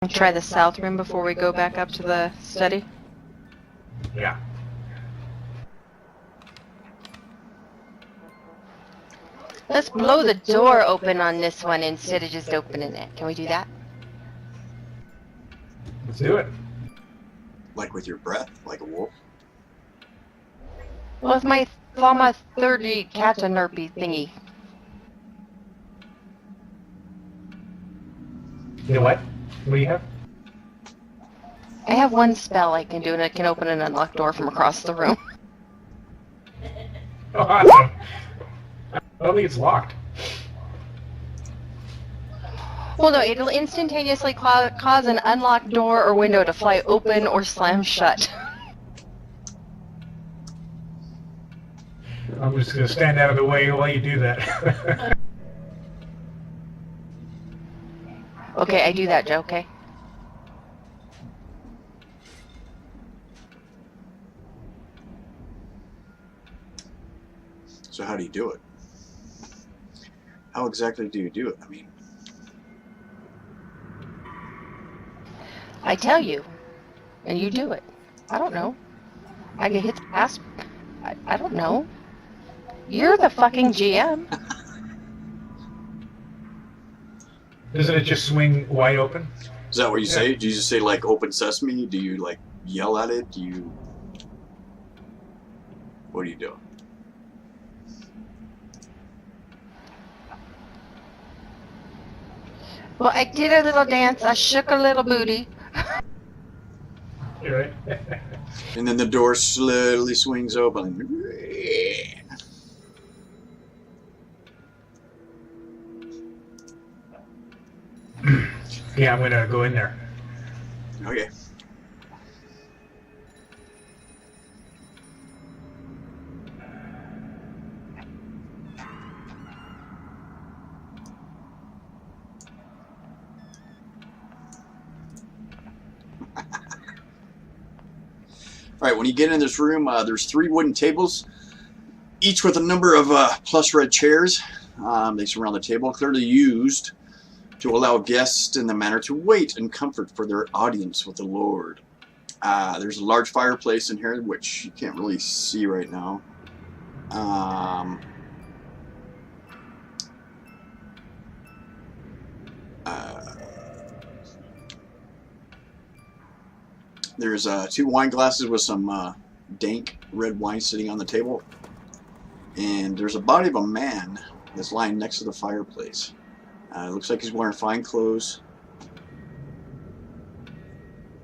Try the south room before we go back up to the study. Yeah. Let's blow the door open on this one instead of just opening it. Can we do that? Let's do it. Like with your breath, like a wolf. Well, with my Thama 30 Catanurpy thingy. You know what? What do you have? I have one spell I can do, and it can open an unlocked door from across the room. Oh, awesome. I don't think it's locked. Well, no, it'll instantaneously cause an unlocked door or window to fly open or slam shut. I'm just going to stand out of the way while you do that. Okay, I do that, Joe, okay? So how do you do it? How exactly do you do it? I mean, I tell you, and you do it. I don't know. I get hit the ass. I don't know. You're the fucking GM. Doesn't it just swing wide open? is that what you say? Do you just say like open sesame? Do you like yell at it? Do you... What do you do? Well, I did a little dance. I shook a little booty. You're right. And then the door slowly swings open. Yeah, I'm going to go in there. Okay. Alright, when you get in this room, there's 3 wooden tables, each with a number of plush red chairs. They surround the table, clearly used to allow guests in the manor to wait in comfort for their audience with the Lord. There's a large fireplace in here, which you can't really see right now. There's 2 wine glasses with some dank red wine sitting on the table. And there's a body of a man that's lying next to the fireplace. It looks like he's wearing fine clothes.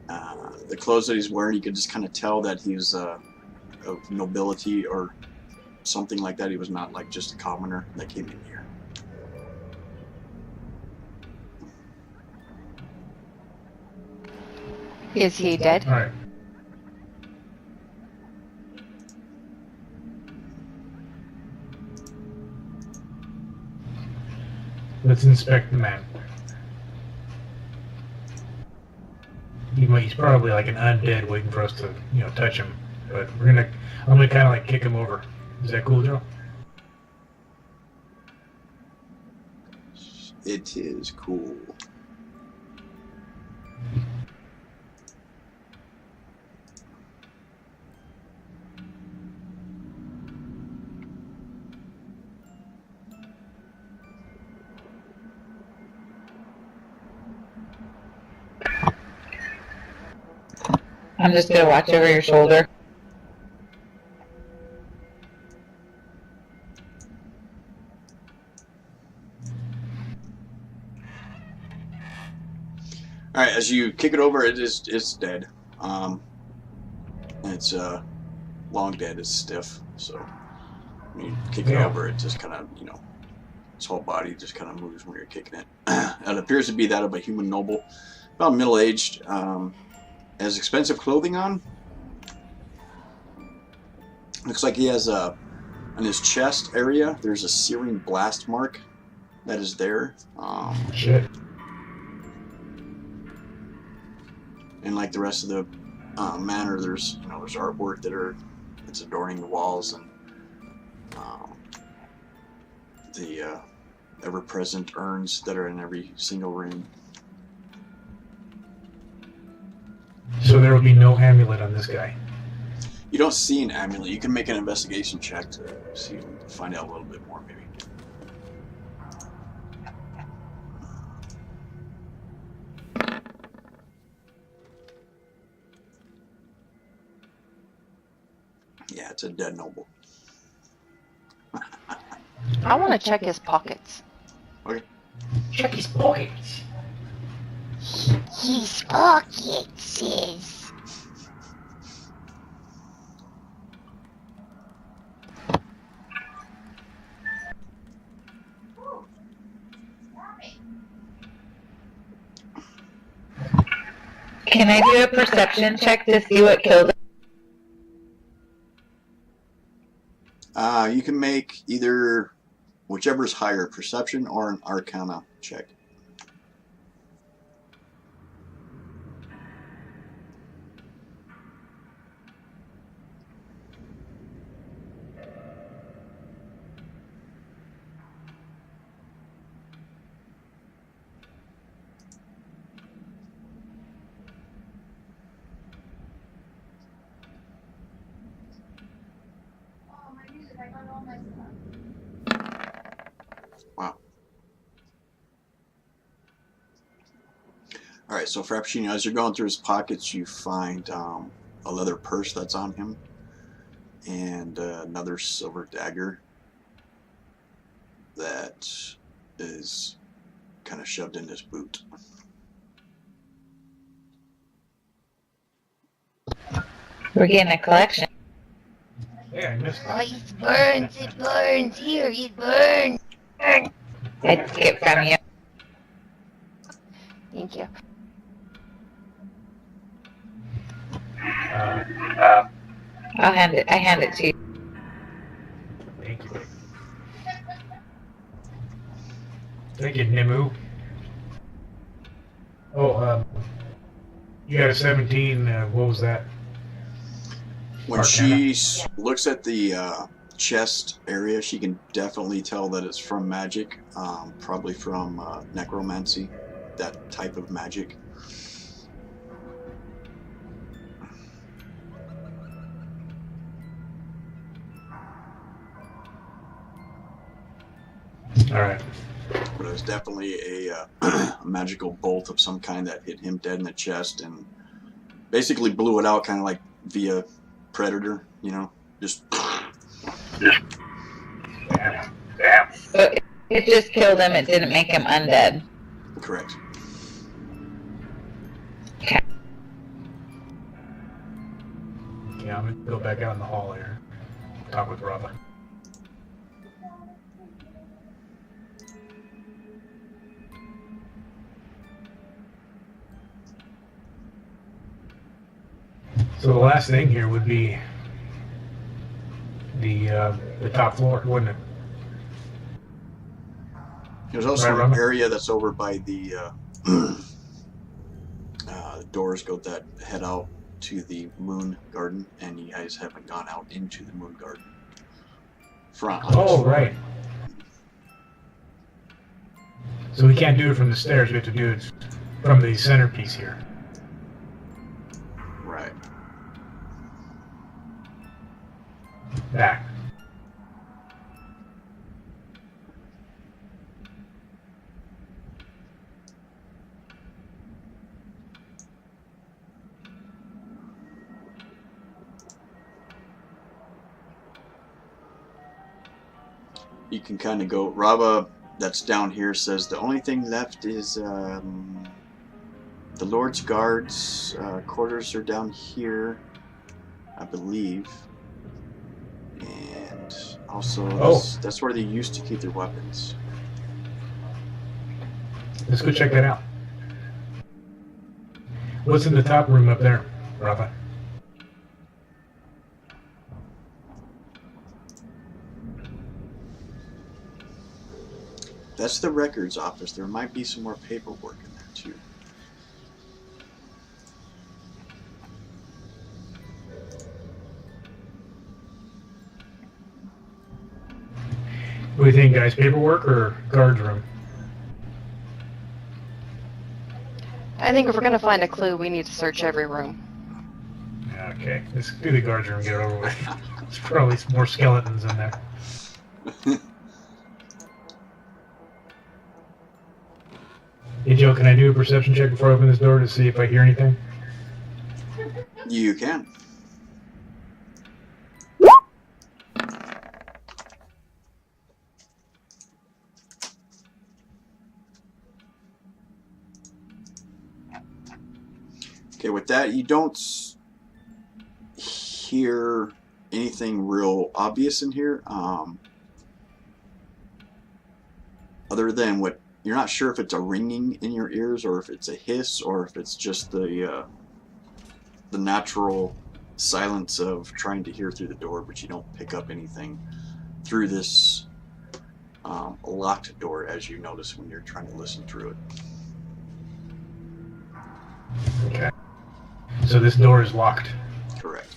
The clothes that he's wearing, you could just kind of tell that he's of nobility or something like that. He was not like just a commoner that came in here. Is he dead? All right. Let's inspect the man. He's probably like an undead waiting for us to, touch him. But I'm gonna kind of like kick him over. Is that cool, Joe? It is cool. I'm just gonna watch over your shoulder. Alright, as you kick it over, it's dead. It's long dead, it's stiff, so when you kick it over, it just kind of, its whole body just kind of moves when you're kicking it. It appears to be that of a human noble, about middle-aged, has expensive clothing on. Looks like he has on his chest area, there's a searing blast mark that is there. Shit. And like the rest of the manor, there's there's artwork that's adorning the walls, and the ever-present urns that are in every single room. there will be no amulet on this guy. You don't see an amulet. You can make an investigation check to see, find out a little bit more, maybe. Yeah, it's a dead noble. I want to check his pockets. Check his pockets. His pockets, sis. Can I do a perception check to see what killed him? You can make either whichever's higher, perception or an arcana check. Wow. Alright, so Frappuccino, as you're going through his pockets, you find a leather purse that's on him and another silver dagger that is kind of shoved in his boot. We're getting a collection. Yeah, I missed Oh, that. it burns, it burns. Here, it burns. I took it from you. Thank you. I hand it to you. Thank you. Thank you, Nimu. Oh, you got a 17. What was that? When she looks at the chest area, she can definitely tell that it's from magic, probably from necromancy, that type of magic. All right. But it was definitely a magical bolt of some kind that hit him dead in the chest and basically blew it out, kind of like via Predator, you know, just. Damn. So it just killed him. It didn't make him undead. Correct. Okay. Yeah, I'm gonna go back out in the hall here. Talk with Rava. So the last thing here would be the top floor, wouldn't it? There's also Right, an Rava? area that's over by the doors go that head out to the moon garden, and you guys haven't gone out into the moon garden. Front. Oh, right. So we can't do it from the stairs. We have to do it from the centerpiece here. Right. Back. You can kind of go. Rava, that's down here, says the only thing left is the Lord's Guards quarters are down here, I believe. And also, that's where they used to keep their weapons. Let's go check that out. What's in the top room up there, Rava? That's the records office. There might be some more paperwork in there too. What do you think, guys? Paperwork or guards room? I think if we're going to find a clue, we need to search every room. Okay, let's do the guards room and get it over with. There's probably some more skeletons in there. Hey Joe, can I do a perception check before I open this door to see if I hear anything? You can. Okay, with that, you don't hear anything real obvious in here, other than what you're not sure if it's a ringing in your ears or if it's a hiss or if it's just the natural silence of trying to hear through the door, but you don't pick up anything through this locked door, as you notice when you're trying to listen through it. Okay. So this door is locked. Correct.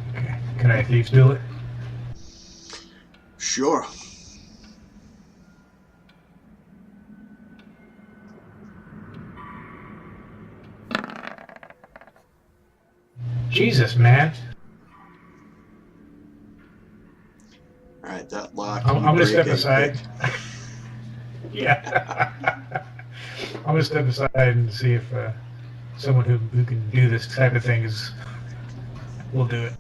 Okay. Can I thieves do it? Sure. Jesus, man. Alright, that lock. I'm you gonna break step a aside. bit. Yeah. I'm gonna step aside and see if someone who can do this type of thing will do it.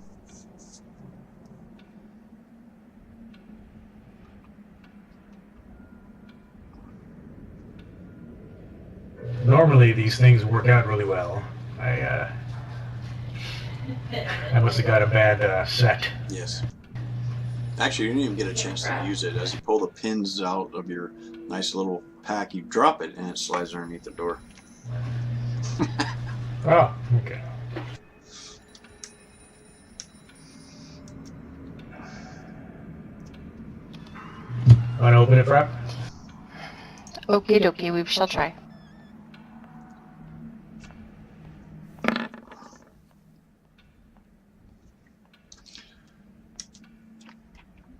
Normally these things work out really well. I must have got a bad set. Yes. Actually, you didn't even get a chance to use it. As you pull the pins out of your nice little pack, you drop it and it slides underneath the door. Oh, okay. Want to open it, Frap? Okie dokie, we shall try.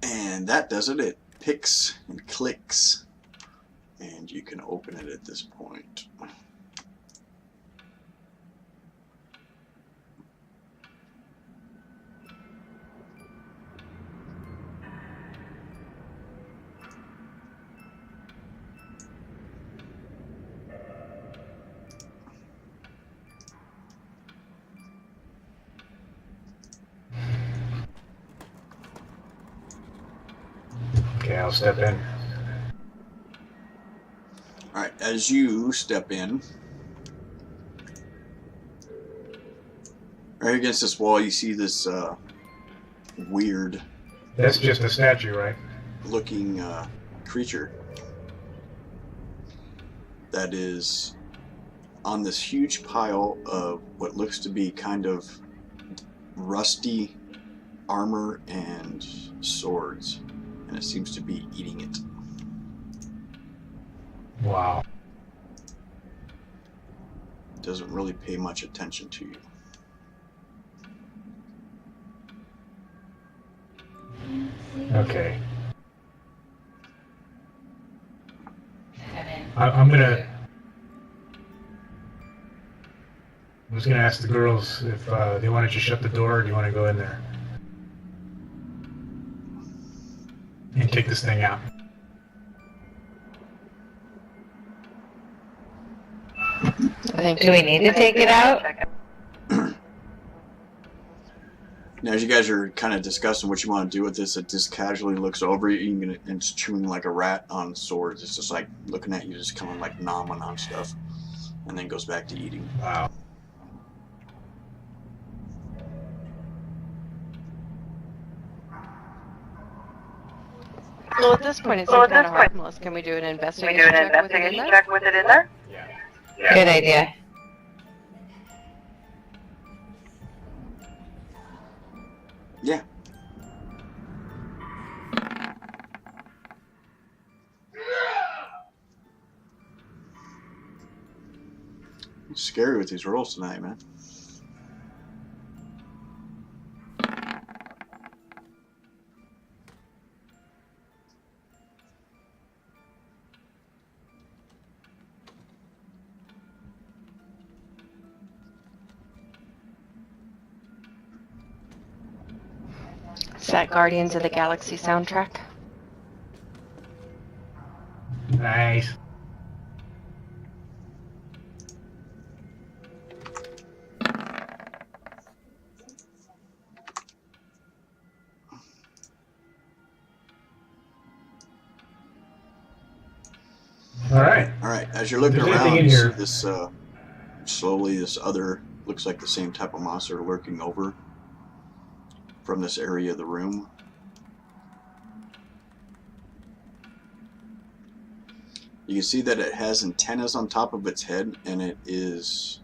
And that does it. It picks and clicks. And you can open it at this point. Okay, I'll step in. Alright, as you step in, right against this wall, you see this weird That's just a statue, right? looking creature that is on this huge pile of what looks to be kind of rusty armor and swords, and it seems to be eating it. Wow. Doesn't really pay much attention to you. Okay. I'm just gonna ask the girls if they wanted to shut the door or do you want to go in there and take this thing out. I think. Do we need to take it out? Now, as you guys are kind of discussing what you want to do with this, it just casually looks over you and it's chewing like a rat on swords. It's just like looking at you, just kind of like nomming on stuff, and then goes back to eating. Wow. Well, at this point, it seems kind of harmless. Can we do an investigation check with it in there? Yeah. Good idea. Yeah. It's scary with these rolls tonight, man. that Guardians of the Galaxy soundtrack. Nice. All right. All right, as you're looking There's around, anything in you see here. this slowly. This other looks like the same type of monster lurking over from this area of the room. You can see that it has antennas on top of its head, and it is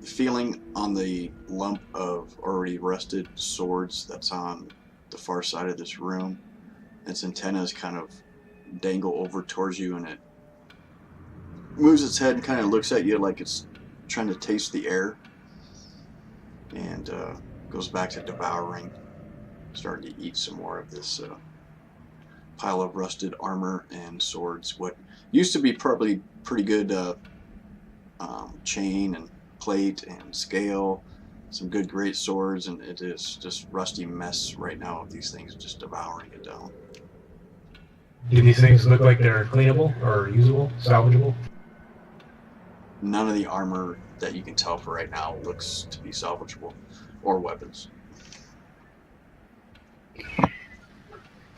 feeling on the lump of already rusted swords that's on the far side of this room. Its antennas kind of dangle over towards you, and it moves its head and kind of looks at you like it's trying to taste the air, and goes back to devouring, starting to eat some more of this pile of rusted armor and swords. What used to be probably pretty good chain and plate and scale, some good great swords, and it is just rusty mess right now of these things just devouring it down. Do these things look like they're cleanable or usable, salvageable? None of the armor that you can tell for right now looks to be salvageable, or weapons.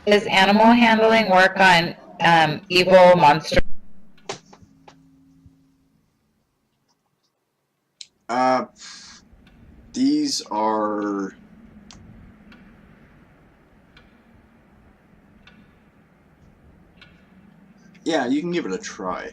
Does animal handling work on evil monsters? These are... Yeah, you can give it a try.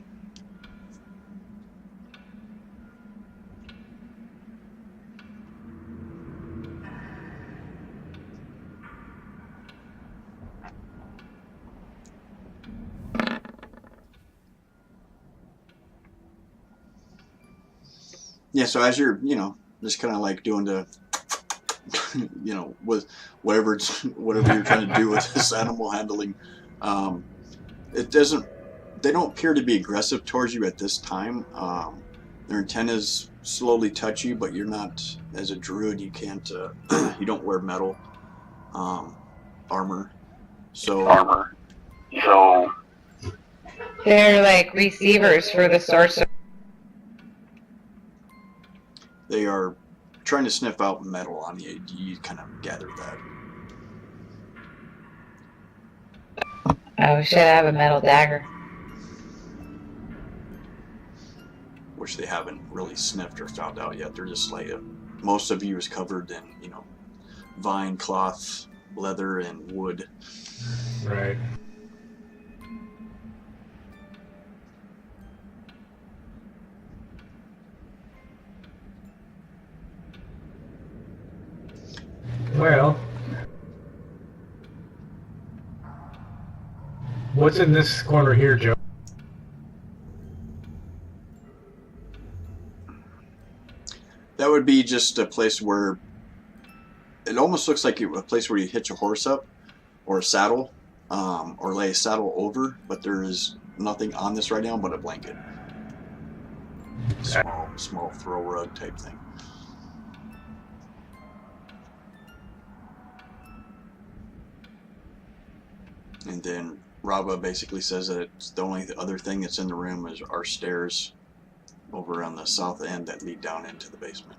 Yeah, so as you're, just kind of like doing the, with whatever you're trying to do with this animal handling, they don't appear to be aggressive towards you at this time. Their antennas slowly touch you, but you're not, as a druid, you can't, you don't wear metal armor. So They're like receivers for the sorcerer. they are trying to sniff out metal on you. You kind of gather that. Oh shit, I have a metal dagger. Which they haven't really sniffed or found out yet. They're just like, most of you is covered in, vine, cloth, leather, and wood. Right. Well, what's in this corner here, Joe? That would be just a place where it almost looks like a place where you hitch a horse up or a saddle, or lay a saddle over, but there is nothing on this right now but a blanket. Small throw rug type thing. And then Rava basically says that it's the only other thing that's in the room are stairs over on the south end that lead down into the basement.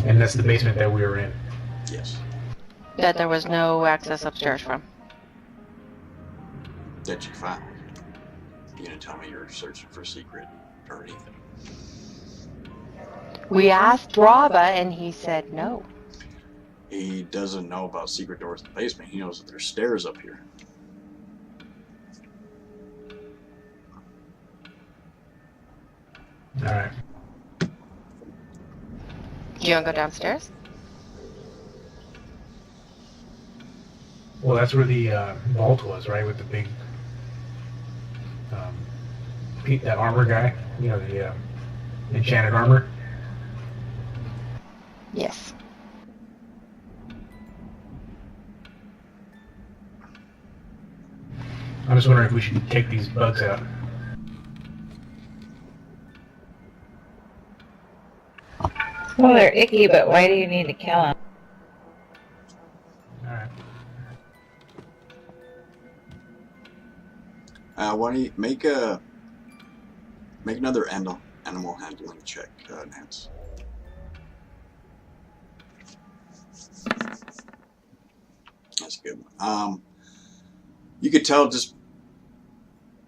And that's the basement that we were in. Yes. That there was no access upstairs from. That you found. You didn't tell me you're searching for a secret or anything. We asked Rava and he said no. He doesn't know about secret doors in the basement. He knows that there's stairs up here. Alright. Do you want to go downstairs? Well, that's where the vault was, right? With the big, that armor guy. The enchanted armor. Yes. I'm just wondering if we should take these bugs out. Well, they're icky, but why do you need to kill them? Alright. Why don't you make another animal handling check, Nance. That's a good one. You could tell just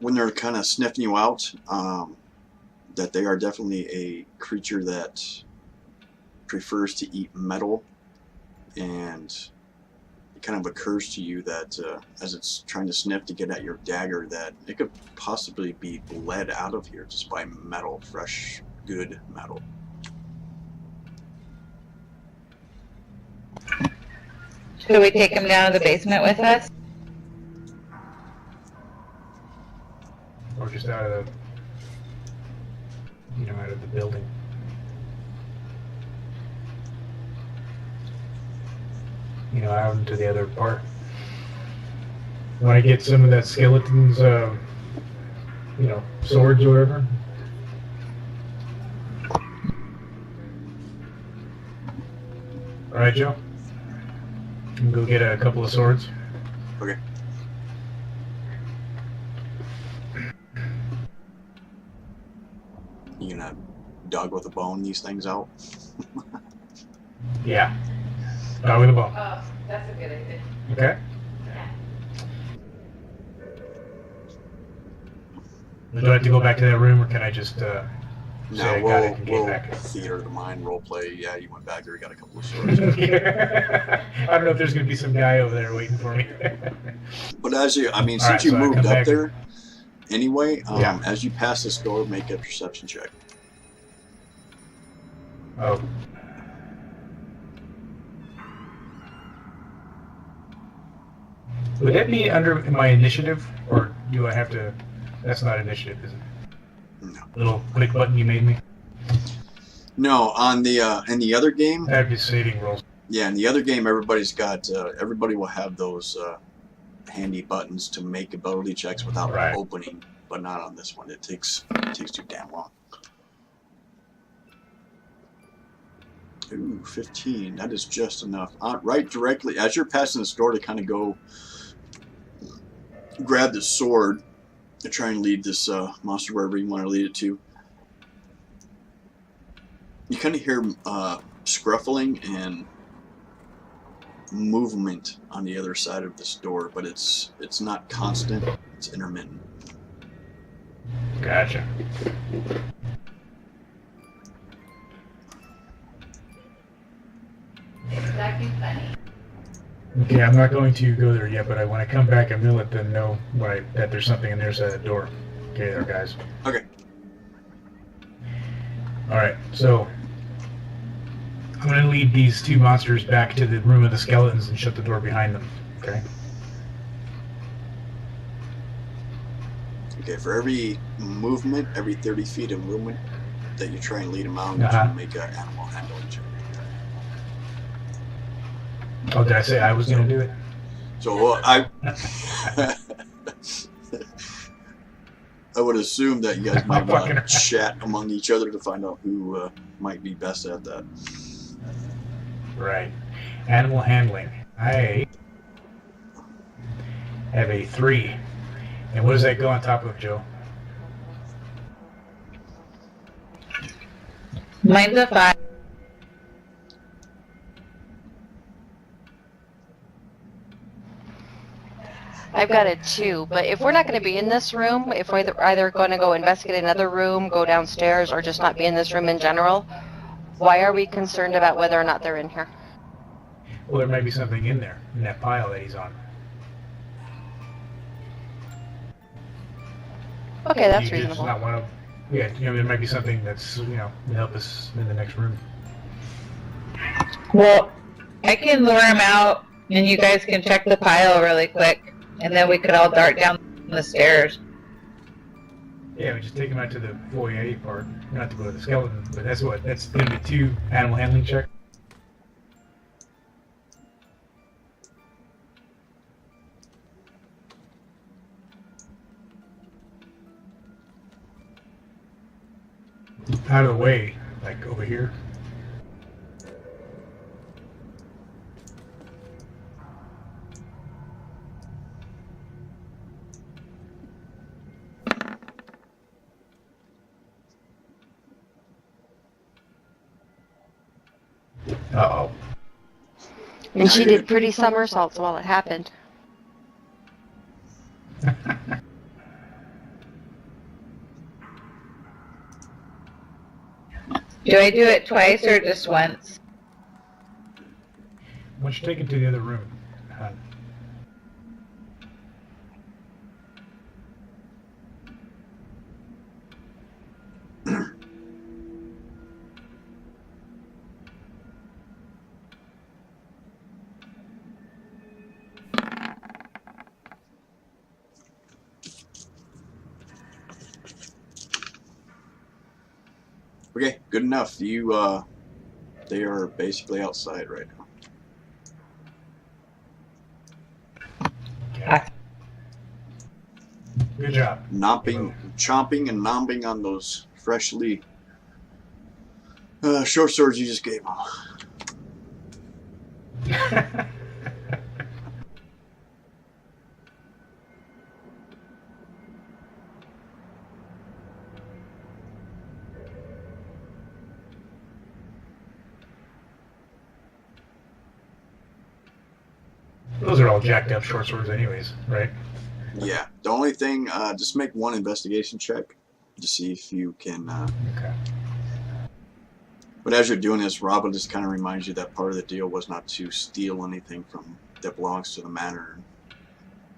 when they're kind of sniffing you out that they are definitely a creature that prefers to eat metal, and it kind of occurs to you that as it's trying to sniff to get at your dagger, that it could possibly be bled out of here just by metal, fresh, good metal. Should we take him down to the basement with us? Or just out of the, out of the building. Out into the other part. Want to get some of that skeleton's, swords or whatever? Alright, Joe? You can go get a couple of swords. Okay. You gonna dog with a bone these things out? Yeah. Dog with a bone. Oh, that's a good idea. Okay. Do I have to go back to that room, or can I just say I got it and get we'll back? theater of the mind role play. Yeah, you went back there, you got a couple of swords. I don't know if there's going to be some guy over there waiting for me. But as you, since Alright, you so I moved come up back. there, anyway, Yeah. as you pass this door, make a perception check. Oh. Would that be under my initiative, or do I have to? That's not initiative, is it? No. Little click button you made me. No, on the in the other game, That'd be saving rolls. yeah, in the other game, everybody's got everybody will have those handy buttons to make ability checks without Right. opening, but not on this one. It takes too damn long. Ooh, 15. That is just enough. Right directly as you're passing this door to kind of go grab the sword to try and lead this monster wherever you want to lead it to. You kind of hear scruffling and movement on the other side of this door, but it's not constant. It's intermittent. Gotcha. That'd be funny. Okay, I'm not going to go there yet, but when I come back, I'm going to let them know that there's something on their side of the door. Okay, there, guys. Okay. Alright, so I'm going to lead these two monsters back to the room of the skeletons and shut the door behind them. Okay? Okay, for every movement, every 30 feet of movement that you try and lead them out, Uh-huh. you make an animal handling check. Oh, did I say I was going to do it? So I would assume that you guys might Fucking- chat among each other to find out who might be best at that. Right. Animal handling. I have a 3. And what does that go on top of, Joe? Mine's a 5. I've got a 2, but if we're not going to be in this room, if we're either going to go investigate another room, go downstairs, or just not be in this room in general, why are we concerned about whether or not they're in here? Well, there might be something in there, in that pile that he's on. Okay, that's You just reasonable. not want to, yeah, there might be something that's, will help us in the next room. Well, I can lure him out, and you guys can check the pile really quick, and then we could all dart down the stairs. Yeah, we just take him out to the foyer part, not to go to the skeleton, but that's going to be 2 animal handling check. Out of the way, like over here. Uh-oh. And she did pretty somersaults while it happened. Do I do it twice or just once? Why don't you take it to the other room? hon? Okay, good enough. You, they are basically outside right now. Okay. Good job. Chomping and nomping on those freshly short swords you just gave them. Those are all jacked up short swords anyways, right? Yeah. The only thing, just make one investigation check to see if you can. Okay. But as you're doing this, Rob will just kind of remind you that part of the deal was not to steal anything from that belongs to the manor.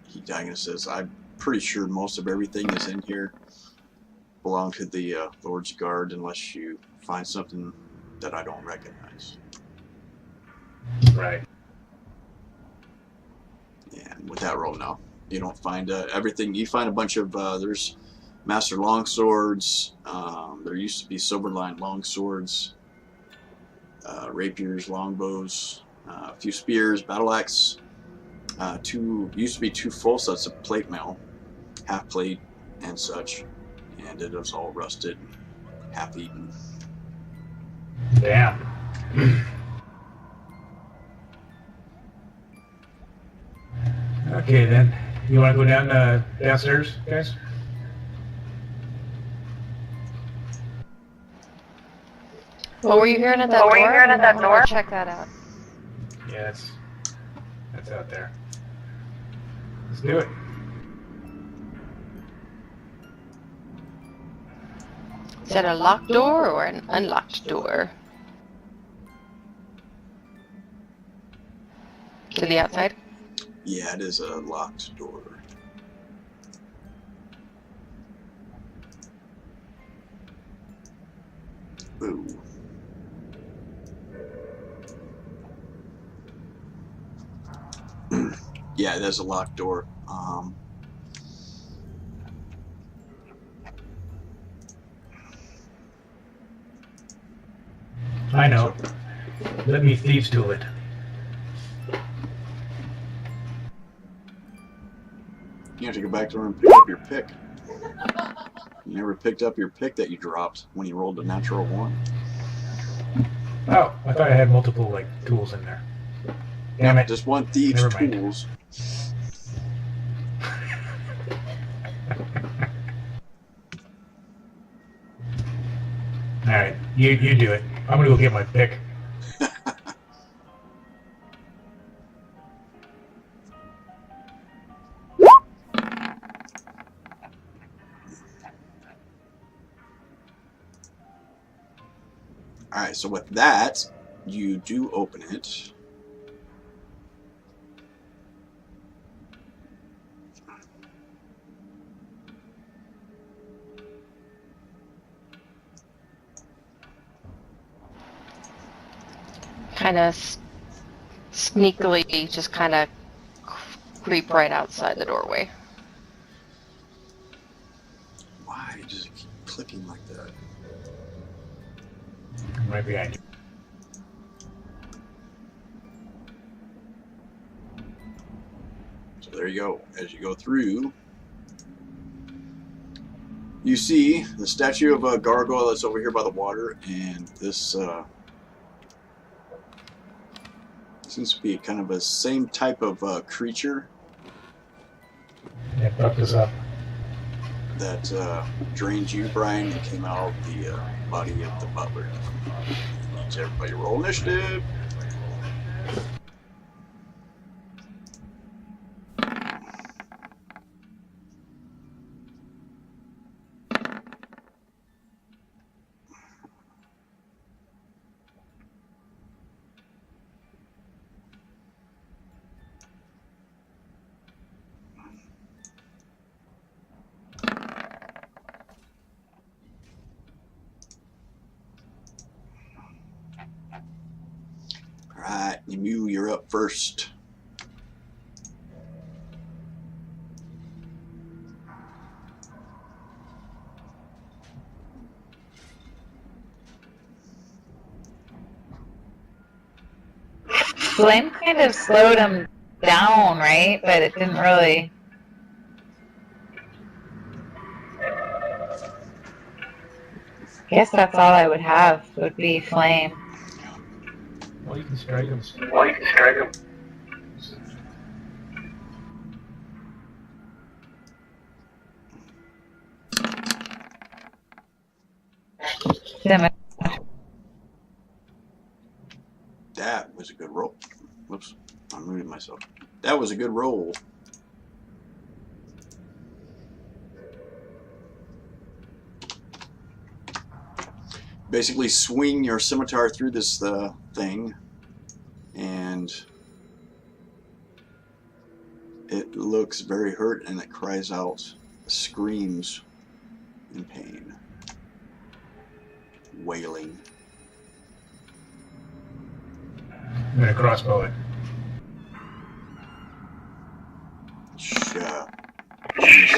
He kind says, "I'm pretty sure most of everything is in here belong to the Lord's Guard, unless you find something that I don't recognize." Right. And with that roll, no, you don't find everything. You find a bunch of there's master longswords. There used to be silver-lined longswords, rapiers, longbows, a few spears, battle axe. Used to be 2 full sets of plate mail, half plate and such, and it was all rusted, half eaten. Damn. Okay, then. You want to go down downstairs, guys? What were you hearing at that door? I wanna check that out. Yeah, that's out there. Let's do it. Is that a locked door or an unlocked door? To the outside? Yeah, it is a locked door. Ooh. Yeah, it is a locked door. I know. Let me thieves do it. You have to go back to the room and pick up your pick. You never picked up your pick that you dropped when you rolled a natural 1. Oh, I thought I had multiple, like, tools in there. Damn it. Just one thieves' Never mind. tools. Alright, you do it. I'm gonna go get my pick. Alright, so with that, you do open it. Kind of sneakily just kind of creep right outside the doorway. Why does it keep clicking like that? I'm right behind you. So there you go. As you go through, you see the statue of a gargoyle that's over here by the water, and this seems to be kind of a same type of creature Yeah, fuck this up. that drained you, Brian, and came out of the body of the butler. Needs everybody to roll initiative. Alright, Emu, you're up first. Flame kind of slowed him down, right? But it didn't really. I guess that's all I would have, would be flame. Well, you can strike him. That was a good roll. Whoops, I'm muting myself. That was a good roll. Basically swing your scimitar through this thing, and it looks very hurt, and it cries out, screams in pain, wailing. I'm gonna crossbow it.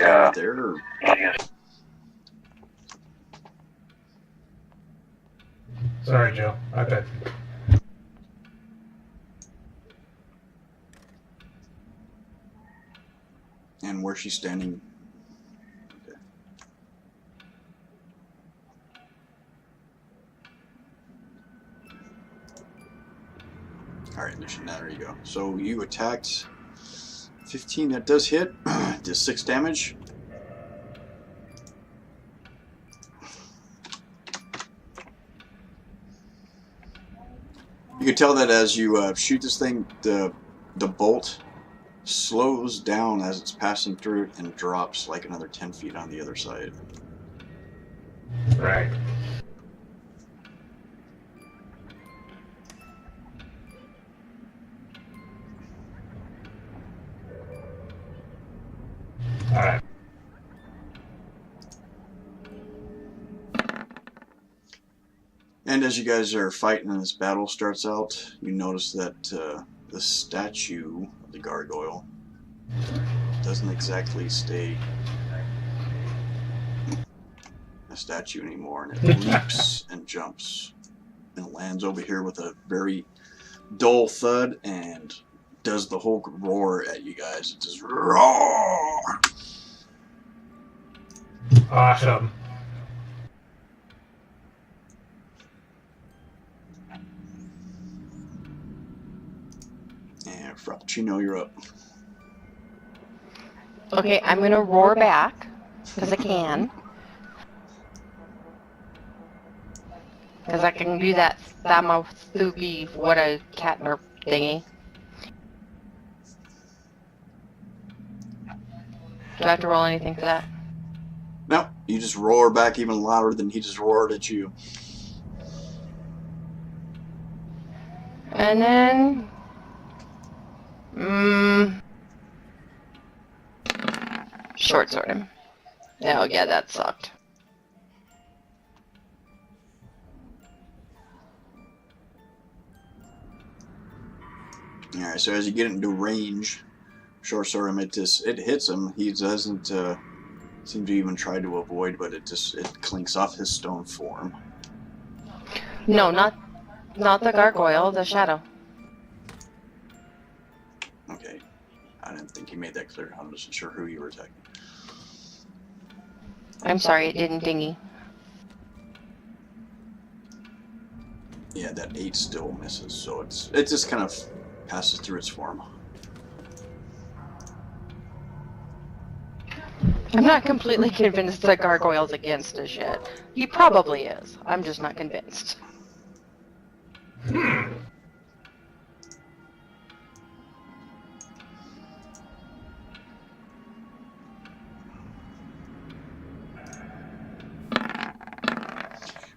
Right there. Sorry, Joe. I bet. And where's she standing? Okay. Alright, now there you go. So you attacked 15, that does hit. Does 6 damage. You can tell that as you shoot this thing, the bolt slows down as it's passing through it and drops like another 10 feet on the other side. Right. Alright. And as you guys are fighting and this battle starts out, you notice that the statue of the gargoyle doesn't exactly stay a statue anymore, and it leaps and jumps and lands over here with a very dull thud and does the whole roar at you guys. It just roar. Awesome. And Frappuccino, you're up. Okay, I'm gonna roar back, because I can. Because I can do that Thamothuki, what a catnip thingy. Do I have to roll anything for that? No, you just roar back even louder than he just roared at you. And then... short sword him. Oh yeah, that sucked. Alright, so as you get into range, short sword him, it hits him. He doesn't seem to even try to avoid, but it clinks off his stone form. No, not the gargoyle, the shadow. Okay, I didn't think you made that clear. I wasn't sure who you were attacking. I'm sorry, it didn't dingy. Yeah, that 8 still misses, so it just kind of passes through its form. I'm not completely convinced that gargoyle's against us yet. He probably is. I'm just not convinced.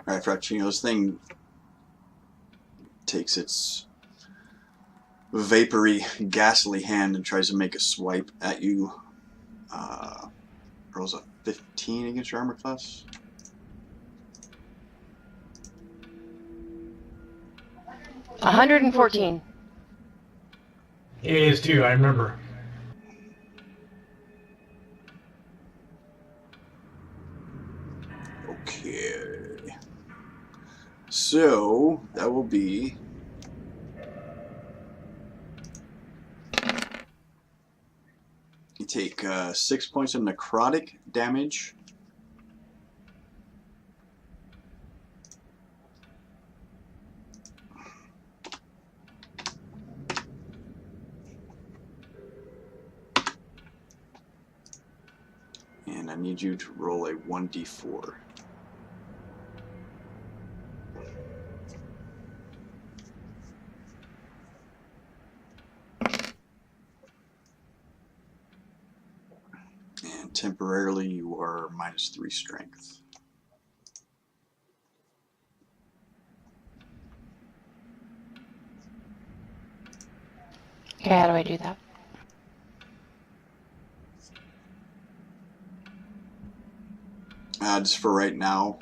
Alright, Frappuccino, this thing takes its vapory, ghastly hand and tries to make a swipe at you. Rolls a 15 against your armor class. $114. It is too, I remember. Okay. So, that will be... You take 6 points of necrotic damage. And I need you to roll a 1d4. And temporarily you are -3 strength. Okay, how do I do that? Just for right now.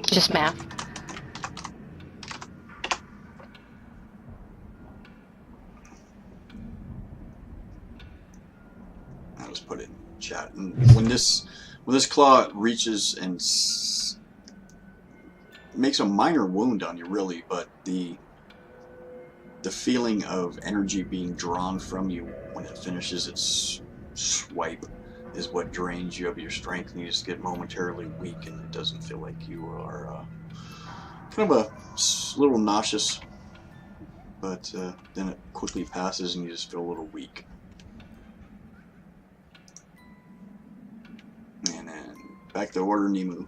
Just math. I'll just put it in chat. And when this claw reaches and makes a minor wound on you, really, but the feeling of energy being drawn from you when it finishes its swipe is what drains you of your strength, and you just get momentarily weak, and it doesn't feel like you are kind of a little nauseous, but then it quickly passes and you just feel a little weak. And then back to order, Nemu.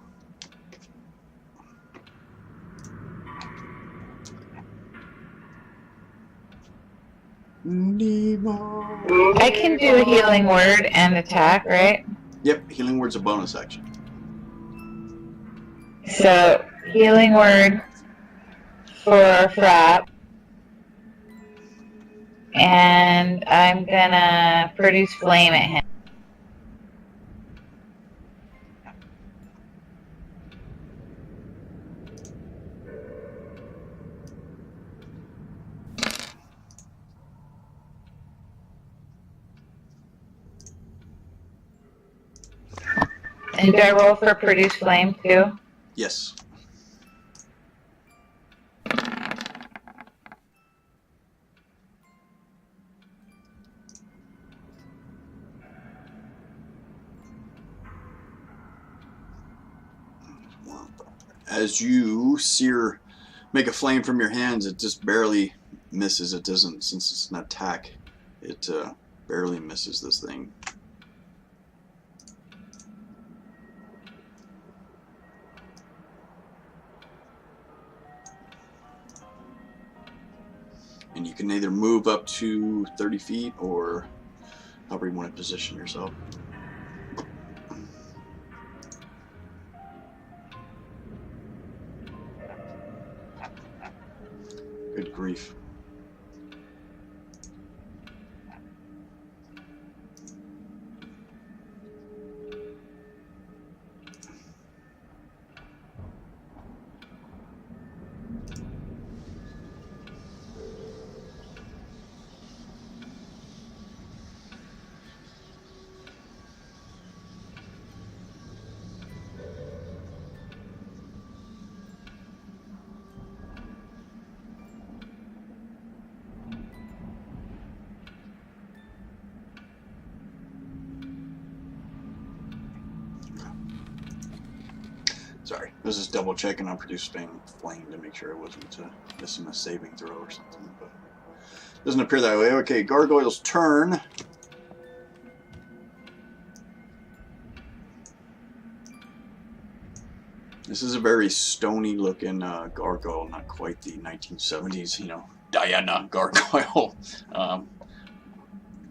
Nemo. I can do a healing word and attack, right? Yep, healing word's a bonus action. So, healing word for Frap. And I'm gonna produce flame at him. And do I roll for produce flame too? Yes. As you make a flame from your hands, it just barely misses. It doesn't, since it's an attack, it barely misses this thing. And you can either move up to 30 feet or however you want to position yourself. Good grief. Sorry, I was just double checking on produce flame to make sure I wasn't missing a saving throw or something, but doesn't appear that way. Okay, Gargoyle's turn. This is a very stony looking gargoyle, not quite the 1970s, Diana gargoyle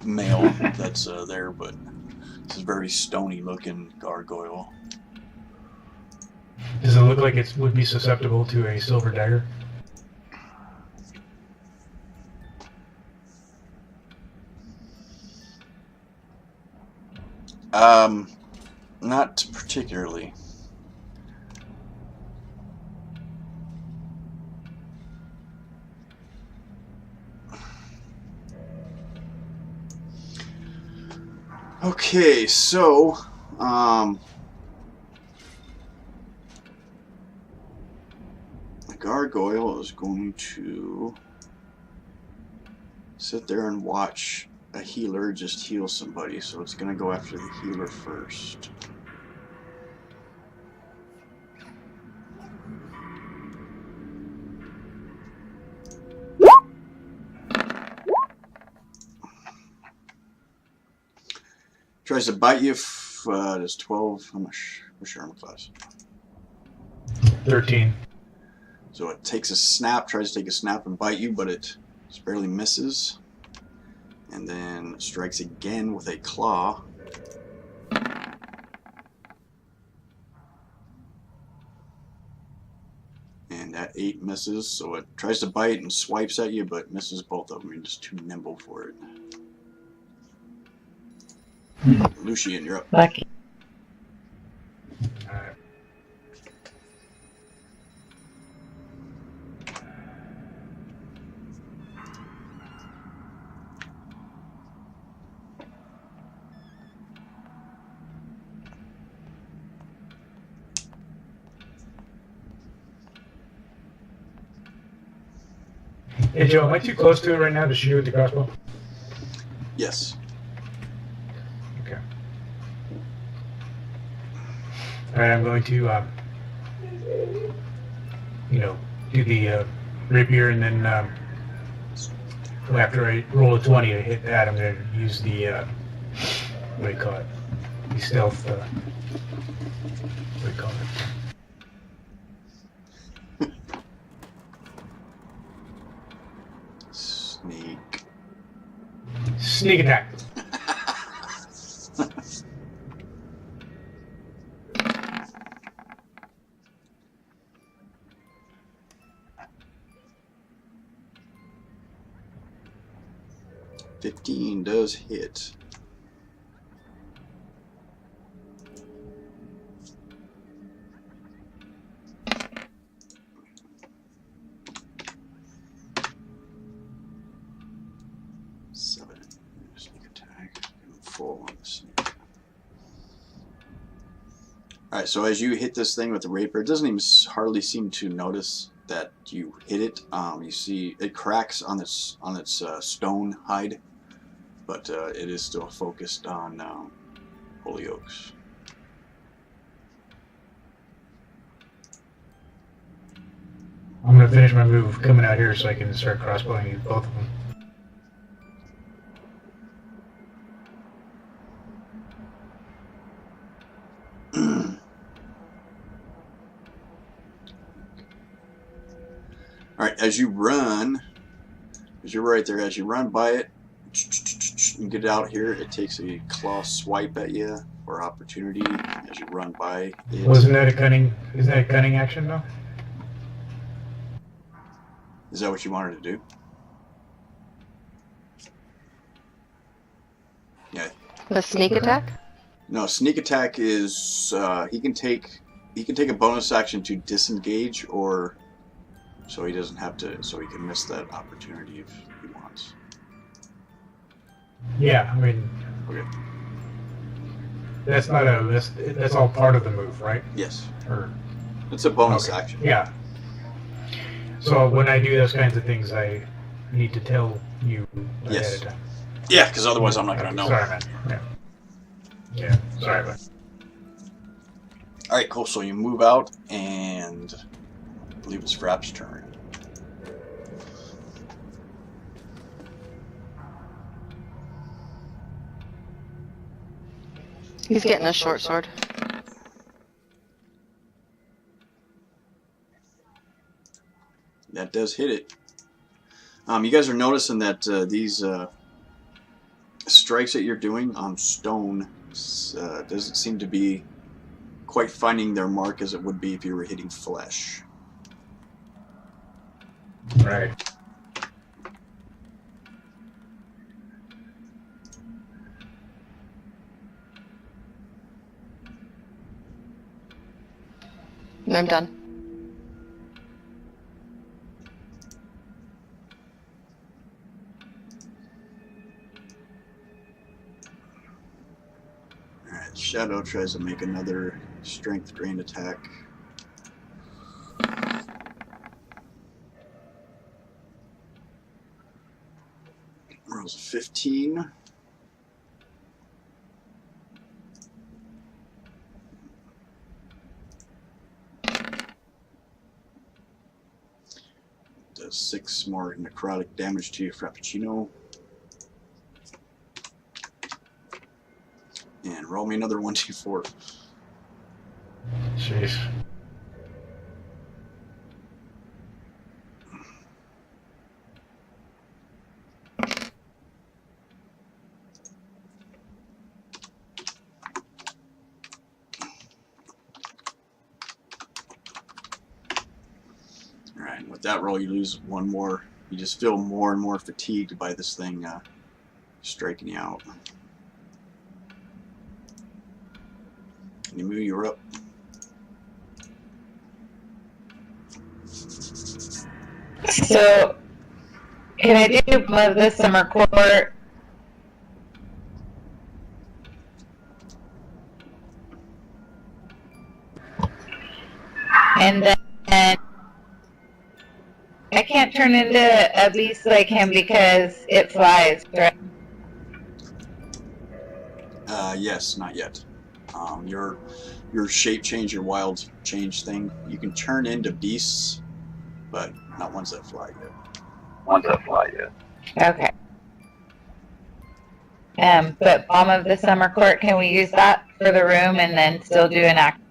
male that's there, but this is a very stony looking gargoyle. Does it look like it would be susceptible to a silver dagger? Not particularly. Okay, so, the gargoyle is going to sit there and watch a healer just heal somebody, so it's going to go after the healer first. Tries to bite you if it's 12. How much? What's your armor class? 13. So it takes a snap, tries to take a snap and bite you, but it just barely misses. And then strikes again with a claw. And that 8 misses, so it tries to bite and swipes at you, but misses both of them. You're just too nimble for it. Lucian, you're up. Lucky. Alright. Hey Joe, am I too close to it right now to shoot with the crossbow? Yes. Okay. Alright, I'm going to, do the rapier, and then after I roll a 20 to hit that, I'm going to use the, what do you call it? The stealth, what do you call it? Sneak attack. $15 does hit. Sneak attack. Full on the sneak. Alright, so as you hit this thing with the rapier, it doesn't even hardly seem to notice that you hit it. You see it cracks on its stone hide, but it is still focused on Holy Oaks. I'm going to finish my move coming out here so I can start crossbowing both of them. Alright, as you run, as you're right there, as you run by it, you get out here, it takes a claw swipe at you for opportunity as you run by it. Isn't that a cunning action though? Is that what you wanted to do? Yeah. The sneak attack? No, sneak attack is he can take a bonus action to disengage, or so he doesn't have to, so he can miss that opportunity if he wants. Yeah, I mean, Okay. that's all part of the move, right? Yes. Or It's a bonus okay. action. Yeah. So when I do those kinds of things, I need to tell you ahead Yes. of time. Yeah, because otherwise I'm not gonna know. Sorry, man. Yeah. Sorry, man. All right, cool. So you move out, and I believe it's Frapp's turn. He's getting a short sword. That does hit it. You guys are noticing that these strikes that you're doing on stone doesn't seem to be quite finding their mark as it would be if you were hitting flesh. Right. And I'm done. Alright, Shadow tries to make another strength drain attack. Rolls a 15. Does 6 more necrotic damage to your Frappuccino. And roll me another 1d4. Jeez. Alright, with that roll you lose one more. You just feel more and more fatigued by this thing striking you out. Emu, you're up. So, can I do above the summer court? And then I can't turn into a beast like him because it flies, right? Yes, not yet. Your shape change, your wild change thing, you can turn into beasts, but not ones that fly yet. Okay. But Balm of the Summer Court, can we use that for the room and then still do an act?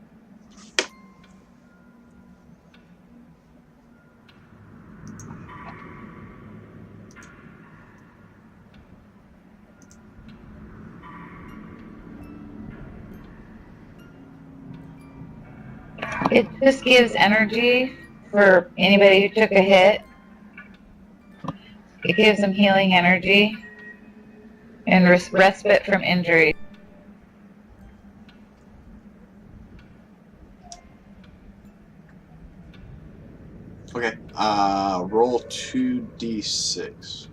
It just gives energy for anybody who took a hit. It gives them healing energy and respite from injury. Okay, roll 2d6.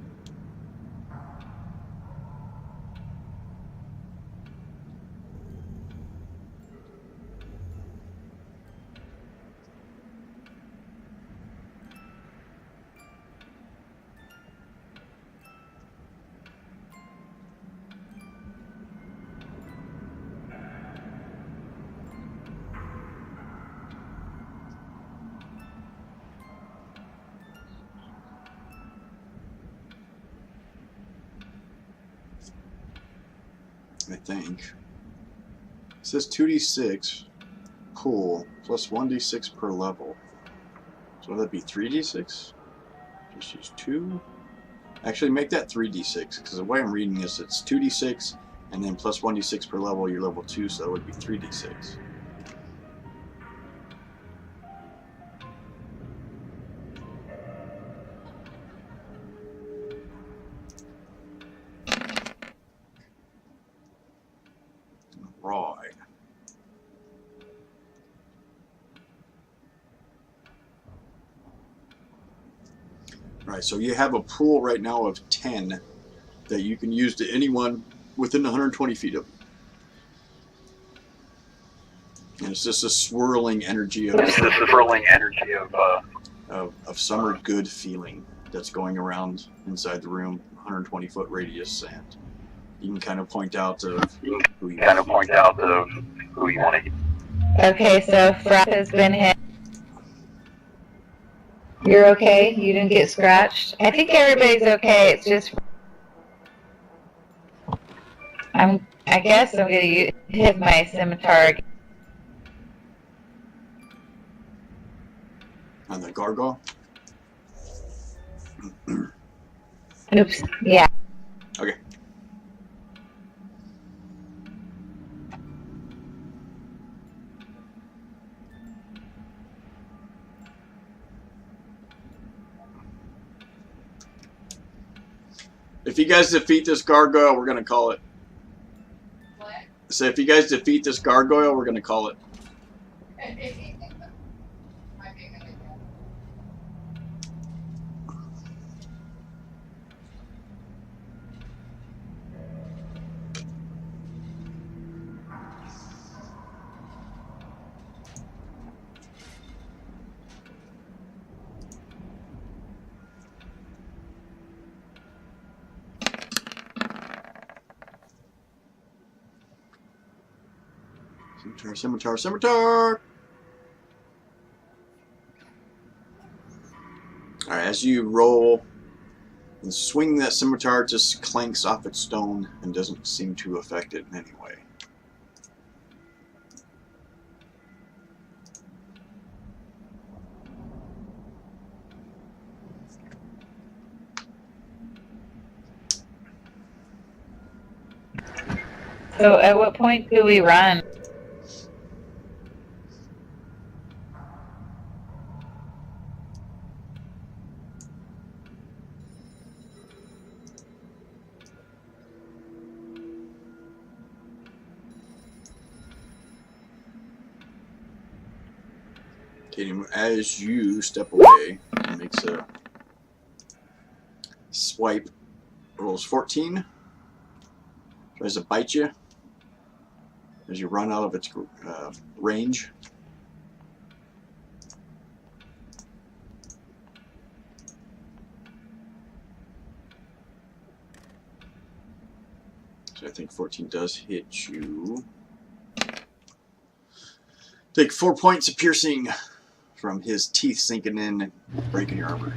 I think. It says 2d6 pool plus 1d6 per level. So would that be 3d6? Just use 2? Actually, make that 3d6, because the way I'm reading this, it's 2d6 and then plus 1d6 per level, you're level 2, so that would be 3d6. Right. Right, so you have a pool right now of 10 that you can use to anyone within 120 feet of you. And it's just a swirling energy of summer good feeling that's going around inside the room, 120-foot radius, and you can kind of point out who you want to. Okay, so Frapp has been hit. You're okay? You didn't get scratched? I think everybody's okay. It's just I guess I'm gonna hit my scimitar. On the gargoyle? Oops. Yeah. Okay. If you guys defeat this gargoyle, we're gonna call it. What? So if you guys defeat this gargoyle, we're gonna call it. Scimitar, scimitar, scimitar! Alright, as you roll and swing, that scimitar just clanks off its stone and doesn't seem to affect it in any way. So at what point do we run? As you step away, it makes a swipe, rolls 14, tries to bite you as you run out of its range. So I think 14 does hit you. Take 4 points of piercing from his teeth sinking in and breaking your armor.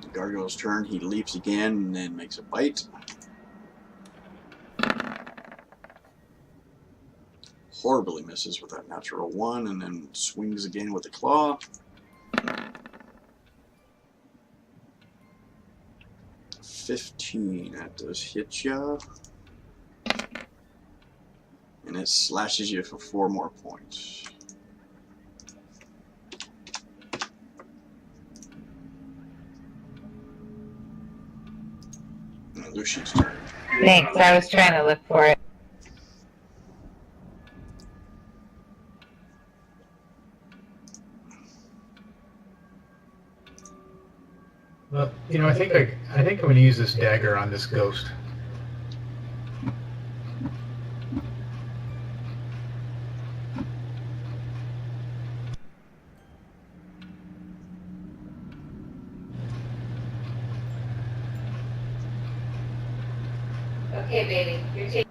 The gargoyle's turn. He leaps again and then makes a bite. Horribly misses with that natural 1 and then swings again with the claw. $15, that does hit ya. And it slashes you for 4 more points. Now Lucian's turn. Thanks, I was trying to look for it. Well, you know, I think I'm going to use this dagger on this ghost. Okay, baby. You're taking.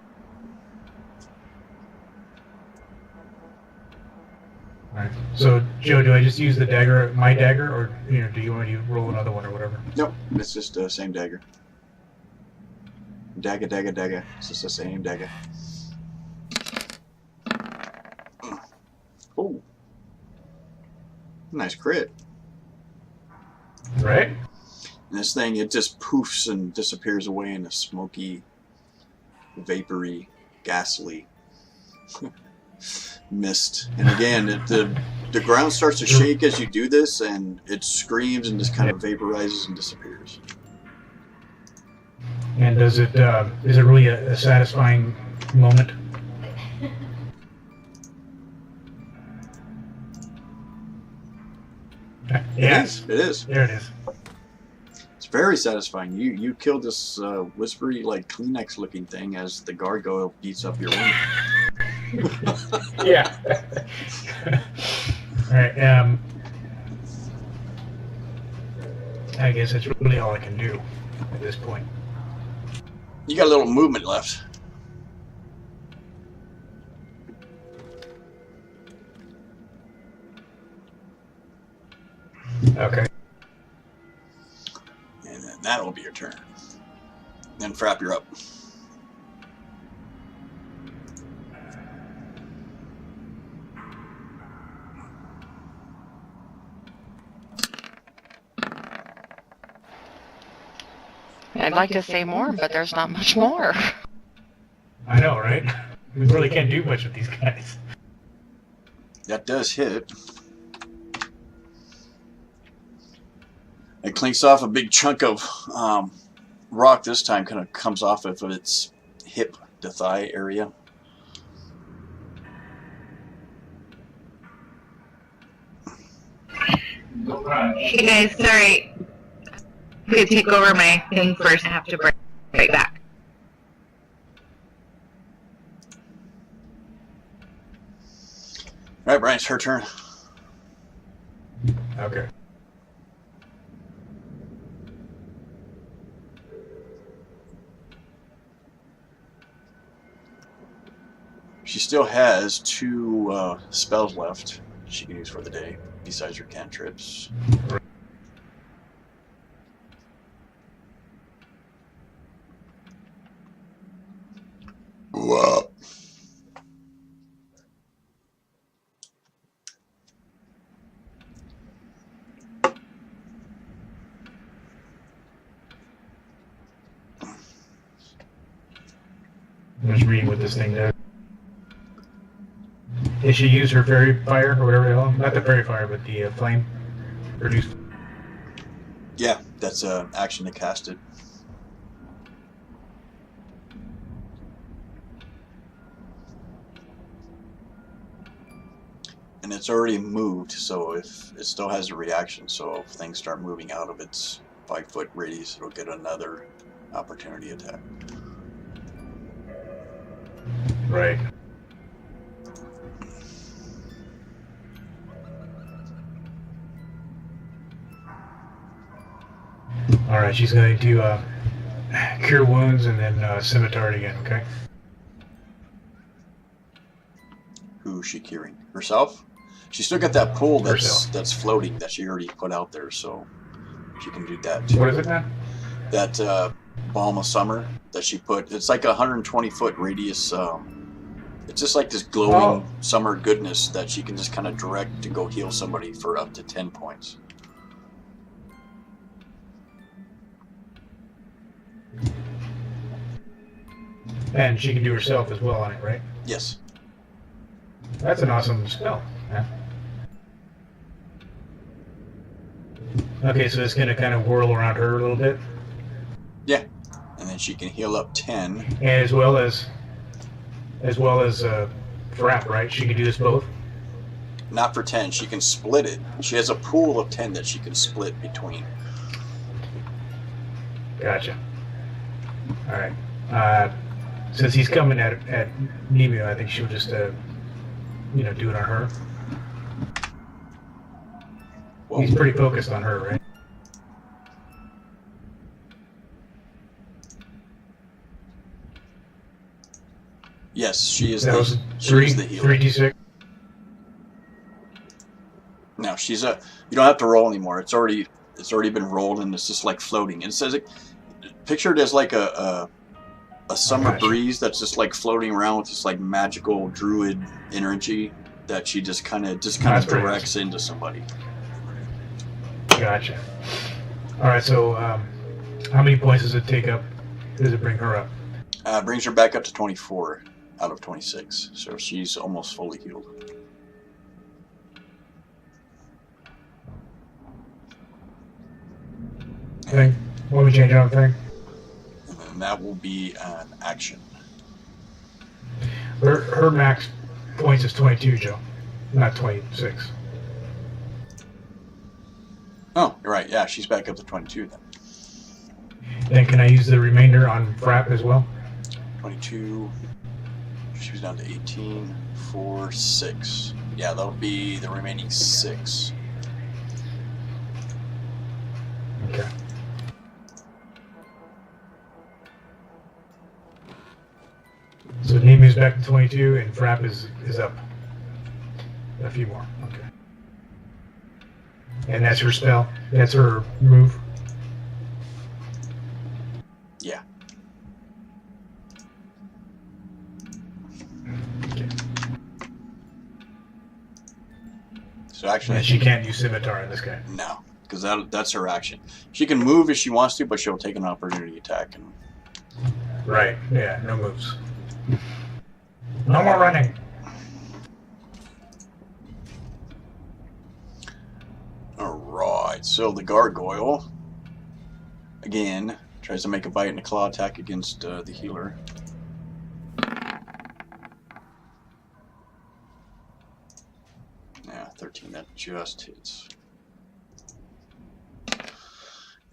All right. So, Joe, do I just use the dagger, my dagger, or do you want me to roll another one or whatever? Nope, it's just the same dagger. Dagger, dagger, dagger. It's just the same dagger. Oh, nice crit. Right. And this thing, it just poofs and disappears away in a smoky, vapory, ghastly mist. And again, the ground starts to shake as you do this, and it screams and just kind of vaporizes and disappears. And is it really a satisfying moment? Yes. It is. There it is. It's very satisfying. You killed this whispery, like Kleenex looking thing as the gargoyle beats up your wound. Yeah. All right. I guess that's really all I can do at this point. You got a little movement left. Okay. And then that'll be your turn. Then Frapp, you're up. I'd like to say more, but there's not much more. I know, right? We really can't do much with these guys. That does hit. It clinks off a big chunk of rock this time, kind of comes off of its hip to thigh area. Hey guys, sorry. I'm gonna take over my thing first. I have to break right back. All right, Brian, it's her turn. Okay. She still has 2 spells left she can use for the day, besides her cantrips. Whoa. I'm just reading what this thing does. Did she use her fairy fire or whatever the hell? Not the fairy fire, but the flame produced. Yeah, that's an action to cast it. And it's already moved, so if it still has a reaction, so if things start moving out of its 5-foot radius, it'll get another opportunity attack. Right. Alright, she's going to cure wounds and then scimitar it again, okay? Who's she curing? Herself? She's still got that pool Herself. that's floating that she already put out there, so she can do that too. What is it now? That Balm of Summer that she put, it's like a 120-foot radius. It's just like this glowing summer goodness that she can just kind of direct to go heal somebody for up to 10 points. And she can do herself as well on it, right? Yes. That's an awesome spell. Yeah. Okay, so it's going to kind of whirl around her a little bit. Yeah. And then she can heal up 10. And as well as Frap, right? She can do this both? Not for 10. She can split it. She has a pool of 10 that she can split between. Gotcha. Alright. Since he's coming at Nemu, I think she'll just, do it on her. Well, He's pretty focused on her, right? yes, she is That was the healer. 3d6. No, she's a. You don't have to roll anymore. It's already been rolled, and it's just like floating. And it says, picture it as like a summer Gotcha. breeze that's just like floating around with this like magical druid energy that she just kind of That's pretty directs into somebody. Gotcha. Alright, so how many points does it take up? Does it bring her up? Brings her back up to 24 out of 26, so she's almost fully healed. Thing? Let me change on thing. And then that will be an action. Her max points is 22, Joe. Not 26. Oh, you're right. Yeah, she's back up to 22 then. Then can I use the remainder on Frap as well? 22. She was down to 18, 4, 6. Yeah, that'll be the remaining 6. Okay. So Nemu's back to 22 and Frap is up. A few more. Okay. And that's her spell. That's her move. Yeah. Okay. So actually, And she can't use scimitar in this guy. no, because that's her action. She can move if she wants to, but she'll take an opportunity attack. And Right. Yeah. No moves. No more running. all right, so the gargoyle again tries to make a bite and a claw attack against the healer. Yeah, 13. That just hits.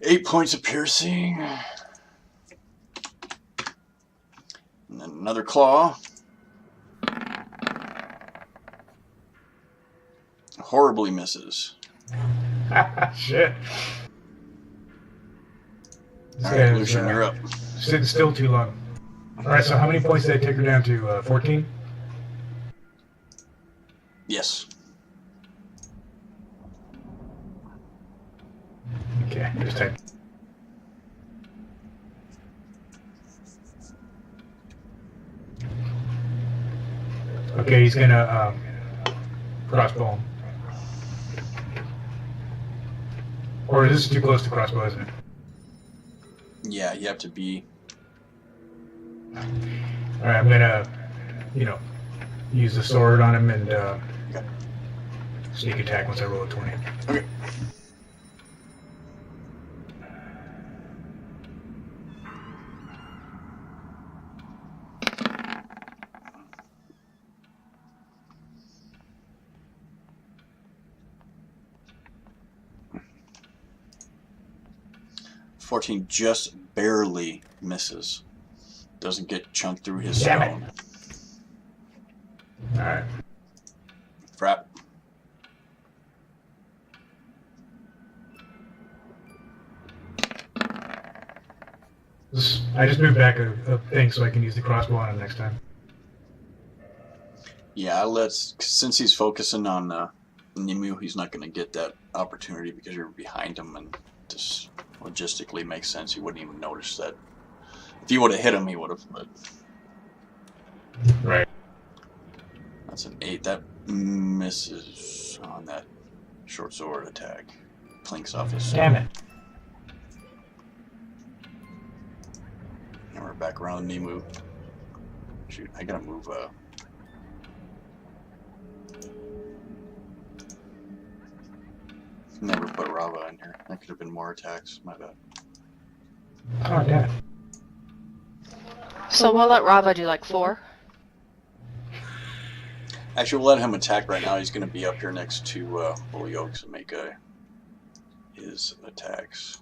8 points of piercing. And then another claw. Horribly misses. Shit. This All guy right, is, Lucian, you're up. Sitting still too long. Alright, so how many points did I take her down to? 14? Yes. Okay, just type. Okay, he's gonna crossbow him. Or is this too close to crossbow, isn't it? Yeah, you have to be. Alright, I'm gonna, use the sword on him and Okay. sneak attack once I roll a 20. Okay. $14 just barely misses. Doesn't get chunked through his Damn stone. Alright. Frap. I just moved back a thing so I can use the crossbow on him next time. Yeah, since he's focusing on Nimue, he's not going to get that opportunity because you're behind him, and just logistically makes sense. He wouldn't even notice that. If you would have hit him, he would have. But Right. that's an 8. That misses on that short sword attack. Clinks off his sword. Damn it. And we're back around Nimue. Shoot, I gotta move. Never put Rava in here. That could have been more attacks. My bad. Oh, damn it. So we'll let Rava do like 4. Actually, we'll let him attack right now. He's going to be up here next to Bully Oaks and make his attacks.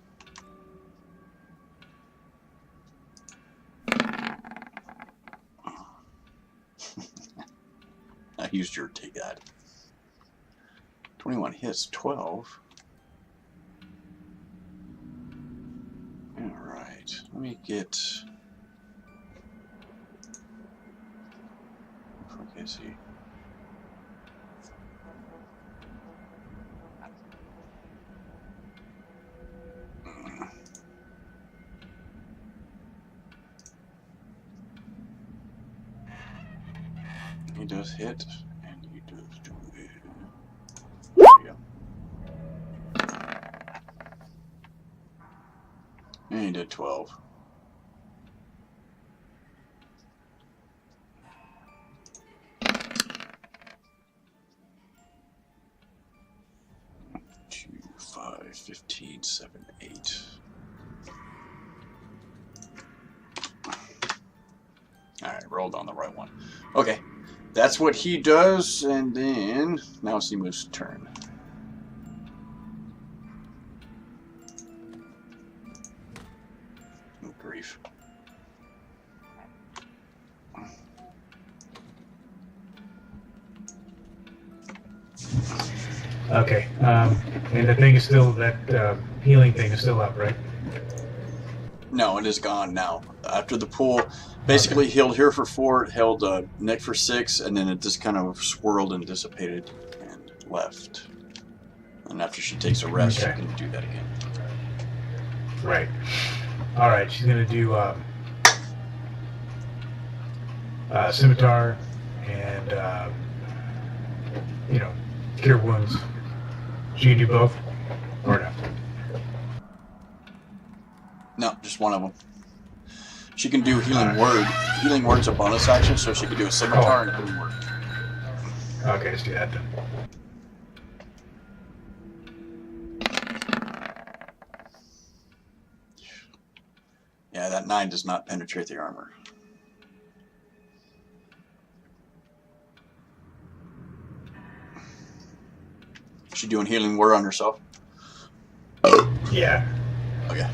I used your take that. 21 hits, 12. Alright, let me get... Okay, see. He does hit, and he does do it. There you go. And he did 12. Two, 5, 15, 7, 8. Alright, rolled on the right one. Okay. That's what he does, and then now it's Nimue's turn. Oh, grief. Okay. And the thing is still, that healing thing is still up, right? No, it is gone now. After the pool, basically healed here for 4, held Nick for 6, and then it just kind of swirled and dissipated and left. And after she takes a rest, Okay. she can do that again. Right. Alright, she's gonna do scimitar and, cure wounds. She can do both? Or no? No, just one of them. She can do healing word. Healing word's a bonus action, so she can do a scimitar and healing word. Okay, let's do that then. Yeah, that 9 does not penetrate the armor. Is she doing healing word on herself? Yeah. Okay.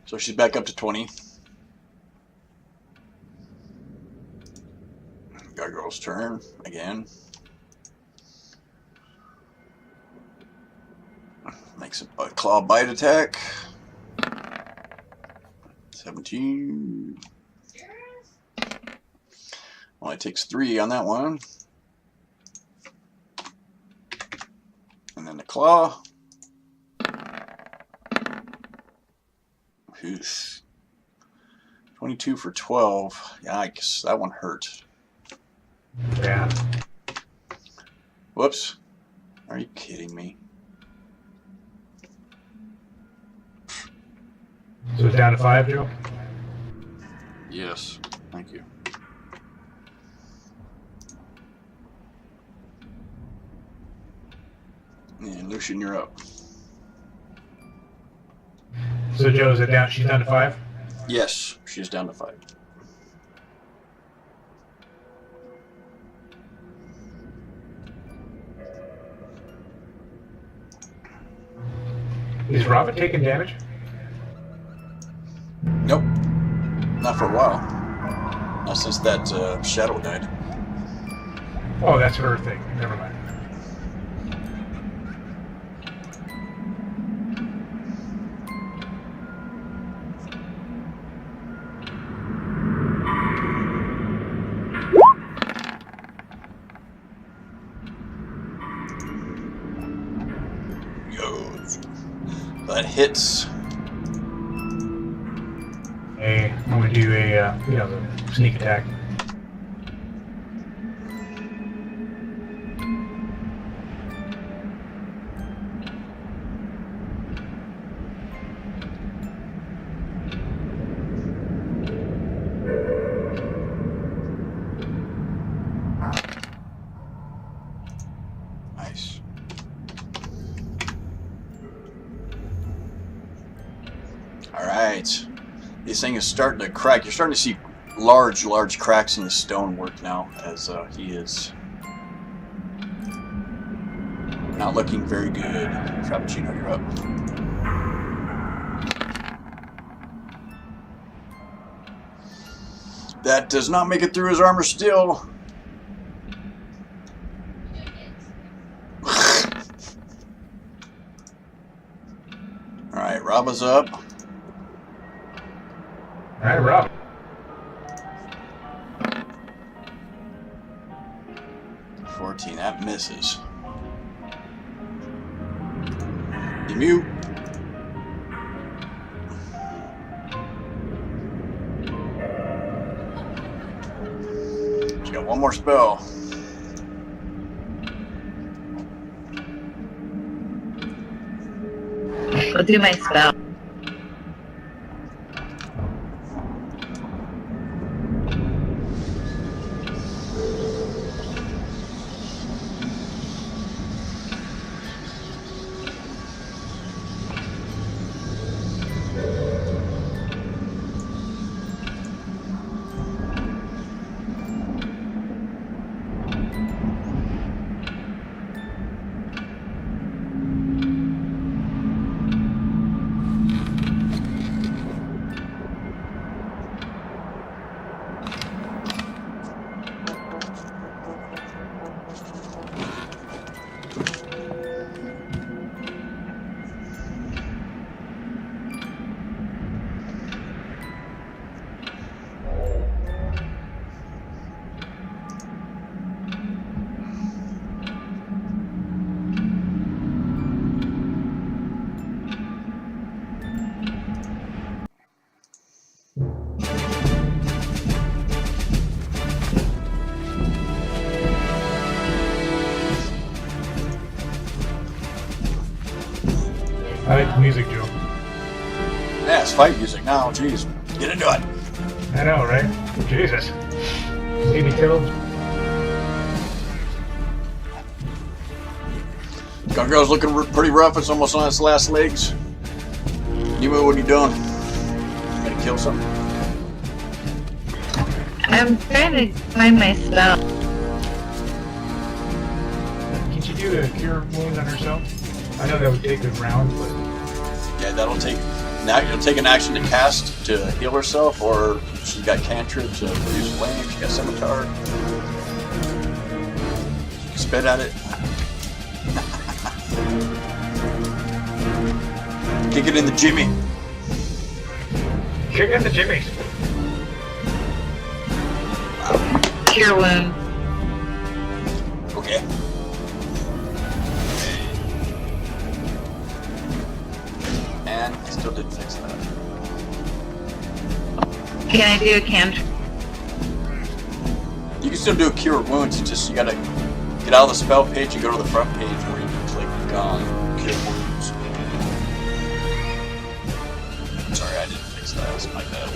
So she's back up to 20. Gargoyle's turn again. Makes a claw bite attack. 17. Only takes 3 on that one. And then the claw. Oof. 22 for 12. Yikes, that one hurt. Yeah. Whoops. Are you kidding me? So it's down to 5, Joe? Yes. Thank you. And Lucian, you're up. So Joe, is it down? She's down to 5? Yes, she's down to 5. Is Robin taking damage? Nope. Not for a while. Not since that shadow died. Oh, that's her thing. Never mind. Goes. That hits. Hey, I'm going to do a, the sneak attack. Nice. All right. This thing is starting to crack. You're starting to see large cracks in the stonework now, as he is not looking very good. Frappuccino, you're up. That does not make it through his armor still. Alright, Raba's up. Alright, Rob. $14, that misses. Emu. She's got one more spell. I'll do my spell. I like the music, Joe. Yeah, it's fight music now. Jeez, get into it. I know, right? Jesus. Give me tittles. Gargoyle's looking pretty rough. It's almost on its last legs. Nemo, what are you doing? Gonna kill something? I'm trying to find my spell. Can she do a cure wound on herself? I know that would take a round, but Yeah, that'll take. Now it'll take an action to cast to heal herself, or she's got cantrip to produce flame. She's got scimitar. Spit at it. Kick it in the Jimmy. kick in the jimmies. Cure wound. Okay. And I still didn't fix that. Can I do a cantrip? You can still do a cure wounds. It's just you gotta get out of the spell page and go to the front page where you can click on cure wounds. Sorry, I didn't fix that. That's my bad.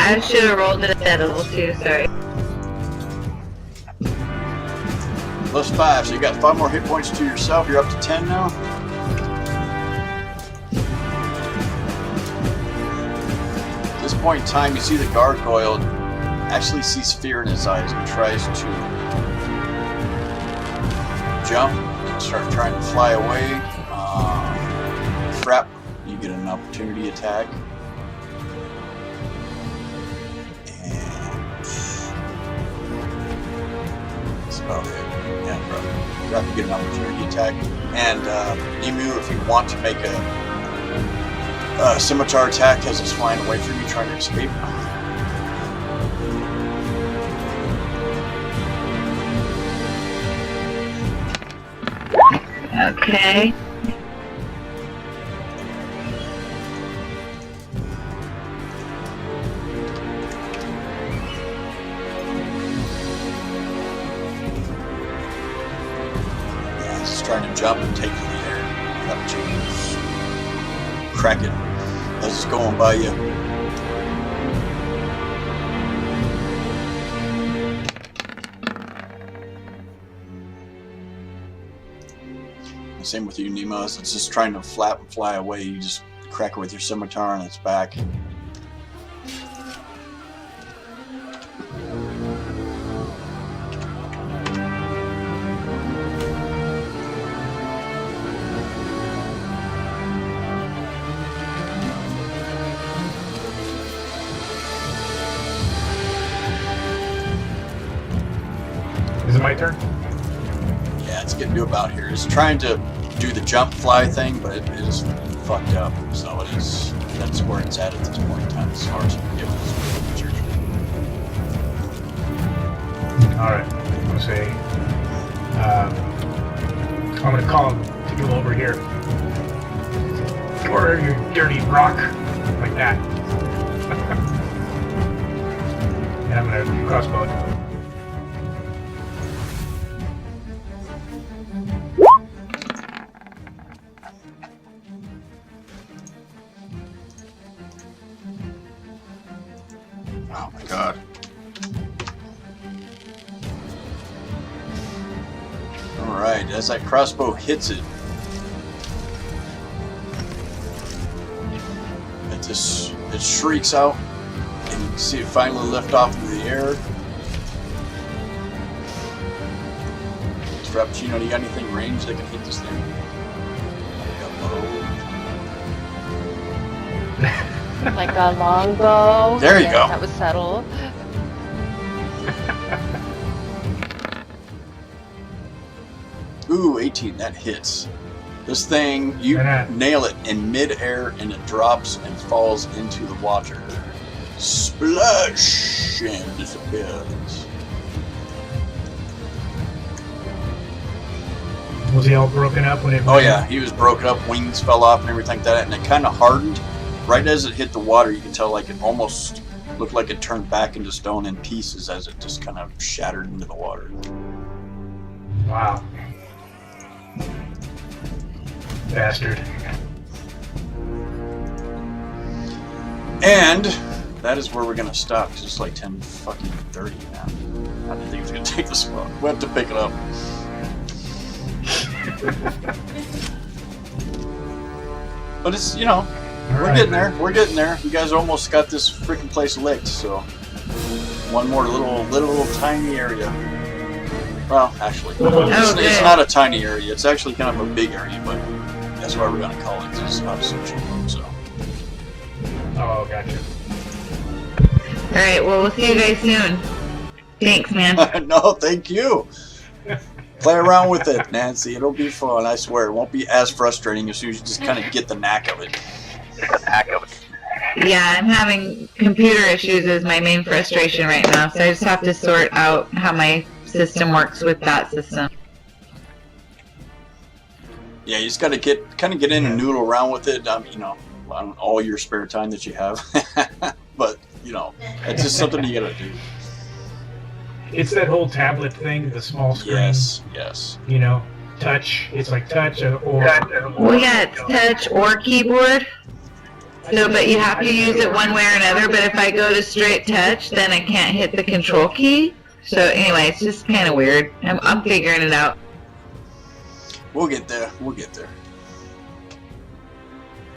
I should have rolled it at a level 2, sorry. Plus 5, so you got 5 more hit points to yourself. You're up to 10 now. At this point in time, you see the gargoyle actually sees fear in his eyes and tries to jump and start trying to fly away. Frap, you get an opportunity attack. Oh, yeah, Frap, you get an opportunity attack. And Emu, if you want to make a scimitar attack as it's flying away from you, trying to escape. Okay. Trying to jump and take to the air. That changes. Crack it as it's going by you. The same with you, Nemo. As it's just trying to flap and fly away, you just crack it with your scimitar on its back. Is it my turn? Yeah, it's getting to about here. It's trying to do the jump fly thing, but it is fucked up. So it is. That's where it's at this point in time as far as forgiveness. All right. I'm gonna say. I'm gonna call him to go over here. Come over here, you dirty rock, like that. And I'm gonna crossbow it. Oh my god. Alright, as that crossbow hits it, it shrieks out, and you can see it finally lift off into the air. Frappuccino, do you got anything ranged that can hit this thing? Like a longbow. There you Yes, go. That was subtle. Ooh, 18, that hits. This thing, you Why not? nail it in midair and it drops and falls into the water. Splash! And disappears. Was he all broken up when it? Oh yeah, he was broken up, wings fell off and everything like that, and it kind of hardened. Right as it hit the water, you can tell like it almost looked like it turned back into stone in pieces as it just kind of shattered into the water. Wow. Bastard. And that is where we're gonna stop, 'cause it's like 10:30 now. I didn't think it was gonna take this long. We'll have to pick it up. But it's, you know, All we're right, getting man. there. We're getting there. You guys almost got this freaking place licked, so one more little tiny area. Well, actually, it's Okay. not a tiny area. It's actually kind of a big area, but that's why we're gonna call it. 'Cause it's not a social room, so. Oh, gotcha. Alright, well, we'll see you guys soon. Thanks, man. No, thank you. Play around with it, Nancy. It'll be fun. I swear. It won't be as frustrating as soon as you just kind of get the knack of it. Yeah, I'm having computer issues as my main frustration right now, so I just have to sort out how my system works with that system. Yeah, you just got to get in and noodle around with it. You know, on all your spare time that you have. But you know, it's just something you got to do. It's that whole tablet thing, the small screen. Yes, yes. You know, touch. It's like touch or. Well, yeah, it's touch or keyboard. So, but you have to use it one way or another. But if I go to straight touch, then I can't hit the control key. So anyway, it's just kind of weird. I'm figuring it out. We'll get there. We'll get there.